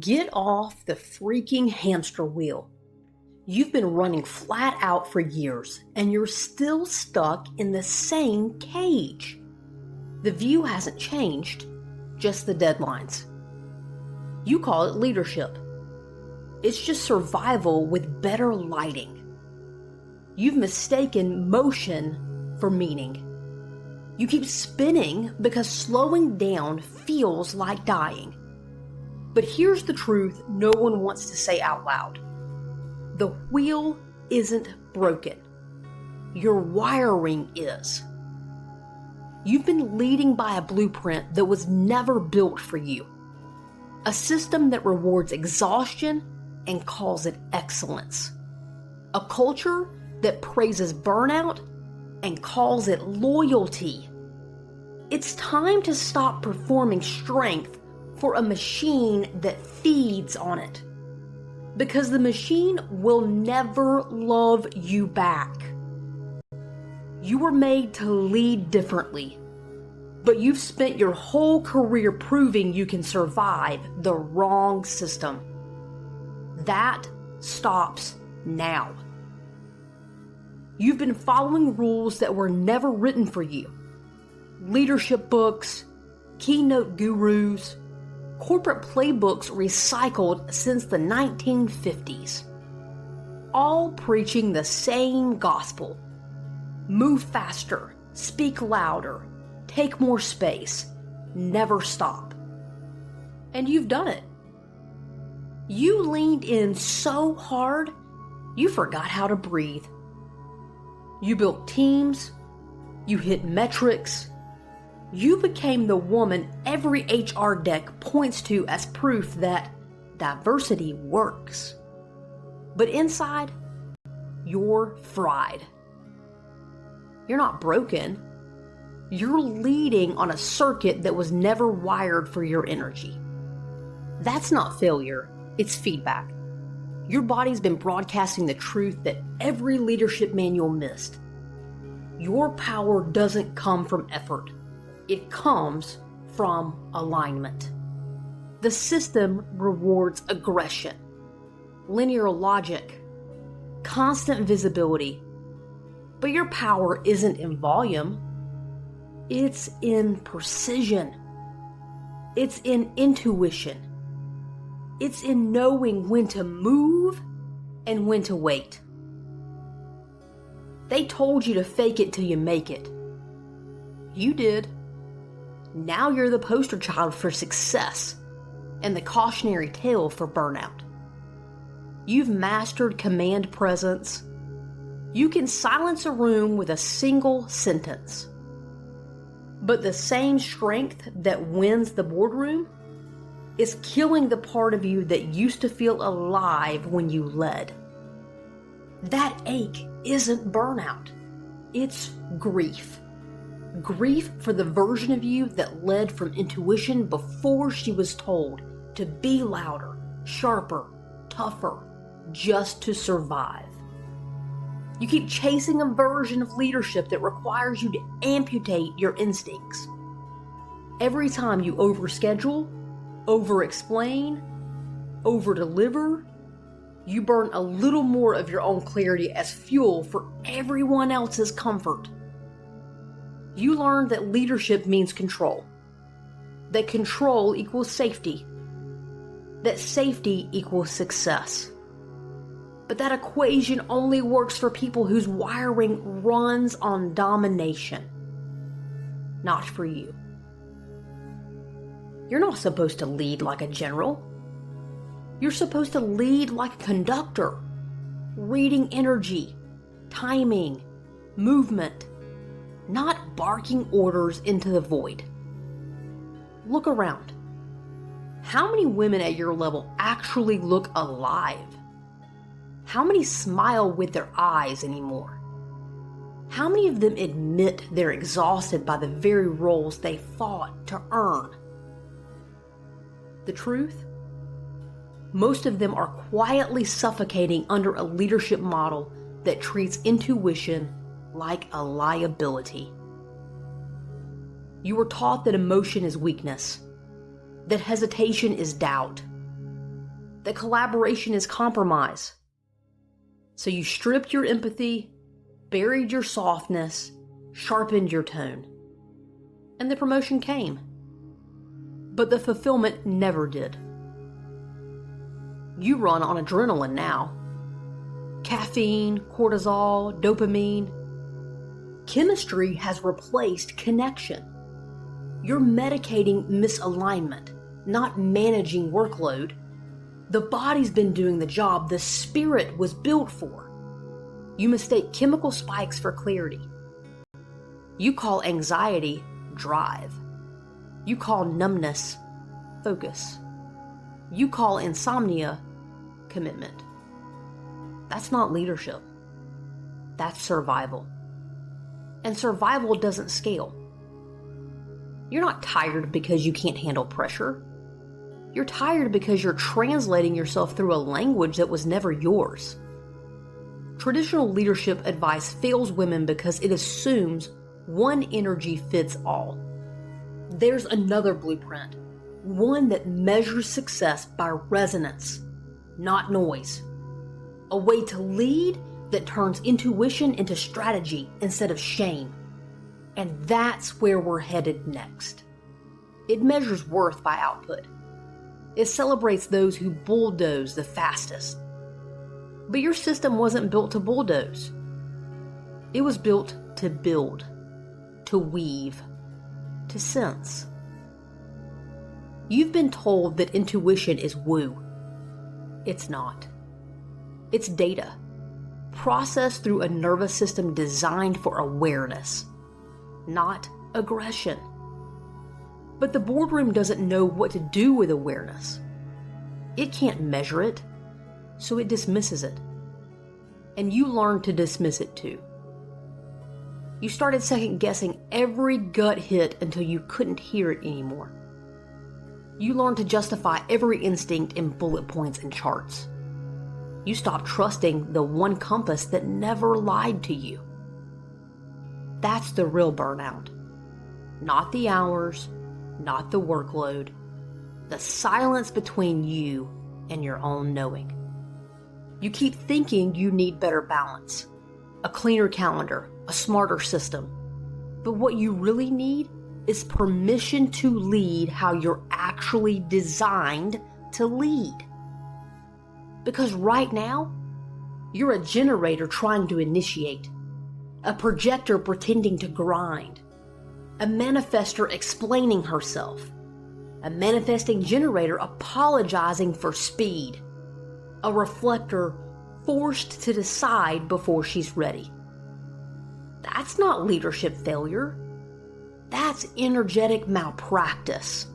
Get off the freaking hamster wheel. You've been running flat out for years, and you're still stuck in the same cage. The view hasn't changed, just the deadlines. You call it leadership. It's just survival with better lighting. You've mistaken motion for meaning. You keep spinning because slowing down feels like dying. But here's the truth no one wants to say out loud. The wheel isn't broken. Your wiring is. You've been leading by a blueprint that was never built for you. A system that rewards exhaustion and calls it excellence. A culture that praises burnout and calls it loyalty. It's time to stop performing strength for a machine that feeds on it. Because the machine will never love you back. You were made to lead differently, but you've spent your whole career proving you can survive the wrong system. That stops now. You've been following rules that were never written for you. Leadership books, keynote gurus, corporate playbooks recycled since the 1950s. All preaching the same gospel. Move faster, speak louder, take more space, never stop. And you've done it. You leaned in so hard, you forgot how to breathe. You built teams, you hit metrics, you became the woman every HR deck points to as proof that diversity works. But inside, you're fried. You're not broken. You're leading on a circuit that was never wired for your energy. That's not failure, it's feedback. Your body's been broadcasting the truth that every leadership manual missed. Your power doesn't come from effort. It comes from alignment. The system rewards aggression, linear logic, constant visibility. But your power isn't in volume. It's in precision. It's in intuition. It's in knowing when to move and when to wait. They told you to fake it till you make it. You did. Now you're the poster child for success and the cautionary tale for burnout. You've mastered command presence. You can silence a room with a single sentence. But the same strength that wins the boardroom is killing the part of you that used to feel alive when you led. That ache isn't burnout. It's grief. Grief for the version of you that led from intuition before she was told to be louder, sharper, tougher, just to survive. You keep chasing a version of leadership that requires you to amputate your instincts. Every time you overschedule, over-explain, over-deliver, you burn a little more of your own clarity as fuel for everyone else's comfort. You learned that leadership means control. That control equals safety. That safety equals success. But that equation only works for people whose wiring runs on domination. Not for you. You're not supposed to lead like a general. You're supposed to lead like a conductor, reading energy, timing, movement, not barking orders into the void. Look around. How many women at your level actually look alive? How many smile with their eyes anymore? How many of them admit they're exhausted by the very roles they fought to earn? The truth? Most of them are quietly suffocating under a leadership model that treats intuition like a liability. You were taught that emotion is weakness, that hesitation is doubt, that collaboration is compromise. So you stripped your empathy, buried your softness, sharpened your tone. And the promotion came. But the fulfillment never did. You run on adrenaline now. Caffeine, cortisol, dopamine. Chemistry has replaced connection. You're medicating misalignment, not managing workload. The body's been doing the job the spirit was built for. You mistake chemical spikes for clarity. You call anxiety drive. You call numbness focus. You call insomnia commitment. That's not leadership. That's survival. And survival doesn't scale. You're not tired because you can't handle pressure. You're tired because you're translating yourself through a language that was never yours. Traditional leadership advice fails women because it assumes one energy fits all. There's another blueprint, one that measures success by resonance, not noise. A way to lead that turns intuition into strategy instead of shame. And that's where we're headed next. It measures worth by output. It celebrates those who bulldoze the fastest. But your system wasn't built to bulldoze. It was built to build, to weave, to sense. You've been told that intuition is woo. It's not. It's data, processed through a nervous system designed for awareness, not aggression. But the boardroom doesn't know what to do with awareness. It can't measure it, so it dismisses it. And you learned to dismiss it too. You started second-guessing every gut hit until you couldn't hear it anymore. You learned to justify every instinct in bullet points and charts. You stopped trusting the one compass that never lied to you. That's the real burnout. Not the hours, not the workload, the silence between you and your own knowing. You keep thinking you need better balance, a cleaner calendar, a smarter system. But what you really need is permission to lead how you're actually designed to lead. Because right now, you're a generator trying to initiate, a projector pretending to grind, a manifester explaining herself, a manifesting generator apologizing for speed, a reflector forced to decide before she's ready. That's not leadership failure. That's energetic malpractice.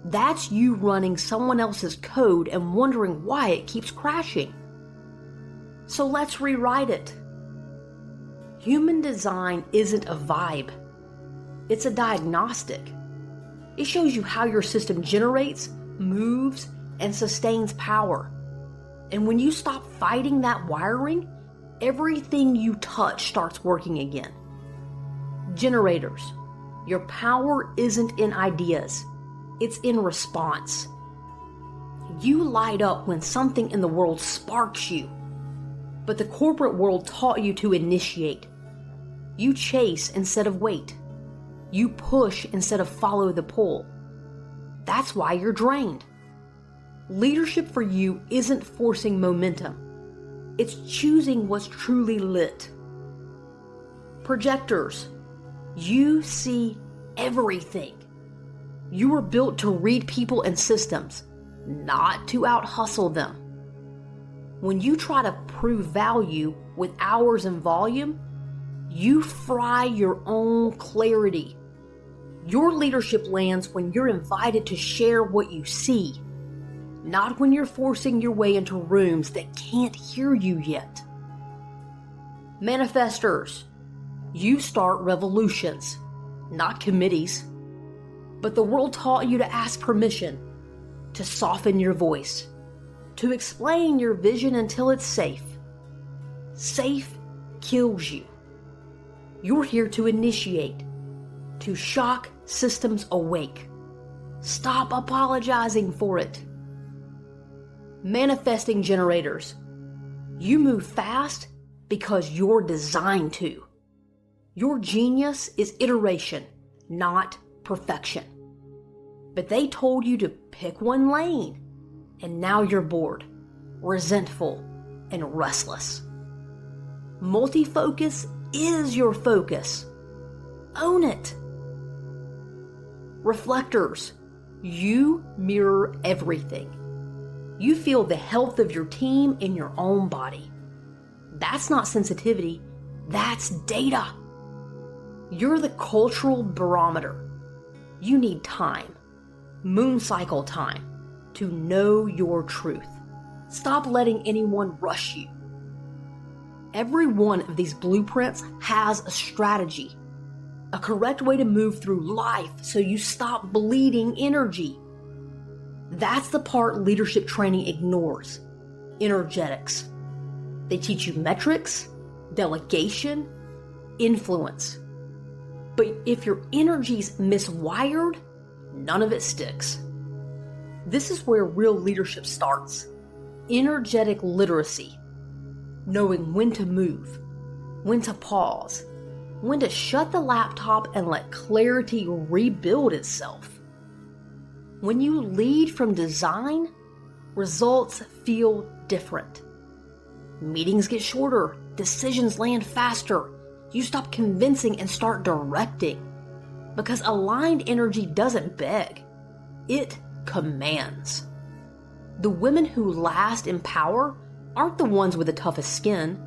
That's you running someone else's code and wondering why it keeps crashing. So let's rewrite it. Human design isn't a vibe. It's a diagnostic. It shows you how your system generates, moves, and sustains power. And when you stop fighting that wiring, everything you touch starts working again. Generators, your power isn't in ideas. It's in response. You light up when something in the world sparks you. But the corporate world taught you to initiate. You chase instead of wait. You push instead of follow the pull. That's why you're drained. Leadership for you isn't forcing momentum. It's choosing what's truly lit. Projectors, you see everything. You were built to read people and systems, not to out-hustle them. When you try to prove value with hours and volume, you fry your own clarity. Your leadership lands when you're invited to share what you see, not when you're forcing your way into rooms that can't hear you yet. Manifestors, you start revolutions, not committees. But the world taught you to ask permission, to soften your voice, to explain your vision until it's safe. Safe kills you. You're here to initiate, to shock systems awake. Stop apologizing for it. Manifesting generators. You move fast because you're designed to. Your genius is iteration, not perfection. But they told you to pick one lane, and now you're bored, resentful, and restless. Multi-focus is your focus. Own it. Reflectors. You mirror everything. You feel the health of your team in your own body. That's not sensitivity, that's data. You're the cultural barometer. You need time, moon cycle time, to know your truth. Stop letting anyone rush you. Every one of these blueprints has a strategy, a correct way to move through life so you stop bleeding energy. That's the part leadership training ignores. Energetics. They teach you metrics, delegation, influence. But if your energy's miswired, none of it sticks. This is where real leadership starts. Energetic literacy. Knowing when to move, when to pause, when to shut the laptop and let clarity rebuild itself. When you lead from design, results feel different. Meetings get shorter, decisions land faster. You stop convincing and start directing. Because aligned energy doesn't beg, it commands. The women who last in power aren't the ones with the toughest skin.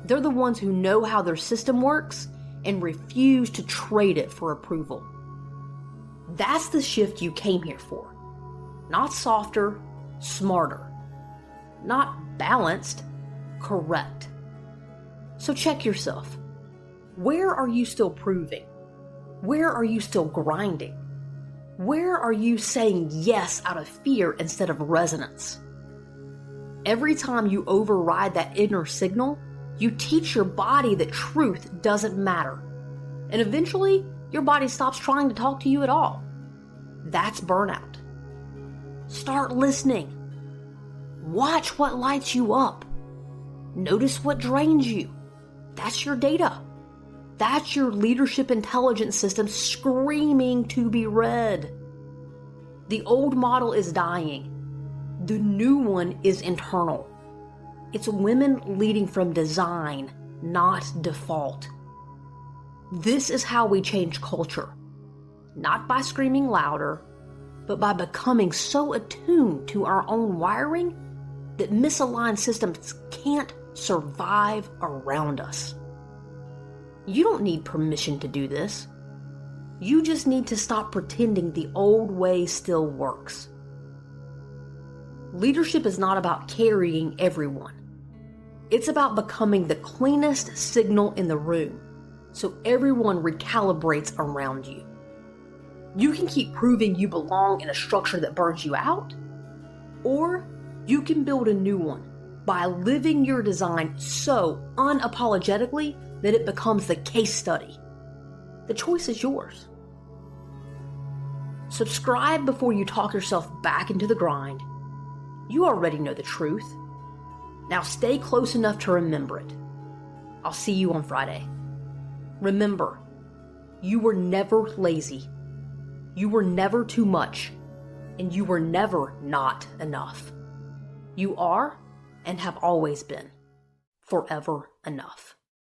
They're the ones who know how their system works and refuse to trade it for approval. That's the shift you came here for. Not softer, smarter. Not balanced, correct. So check yourself. Where are you still proving? Where are you still grinding? Where are you saying yes out of fear instead of resonance? Every time you override that inner signal, you teach your body that truth doesn't matter. And eventually, your body stops trying to talk to you at all. That's burnout. Start listening. Watch what lights you up. Notice what drains you. That's your data. That's your leadership intelligence system screaming to be read. The old model is dying. The new one is internal. It's women leading from design, not default. This is how we change culture. Not by screaming louder, but by becoming so attuned to our own wiring that misaligned systems can't survive around us. You don't need permission to do this. You just need to stop pretending the old way still works. Leadership is not about carrying everyone. It's about becoming the cleanest signal in the room, so everyone recalibrates around you. You can keep proving you belong in a structure that burns you out, or you can build a new one by living your design so unapologetically that it becomes the case study. The choice is yours. Subscribe before you talk yourself back into the grind. You already know the truth. Now stay close enough to remember it. I'll see you on Friday. Remember, you were never lazy. You were never too much. And you were never not enough. You are and have always been forever enough.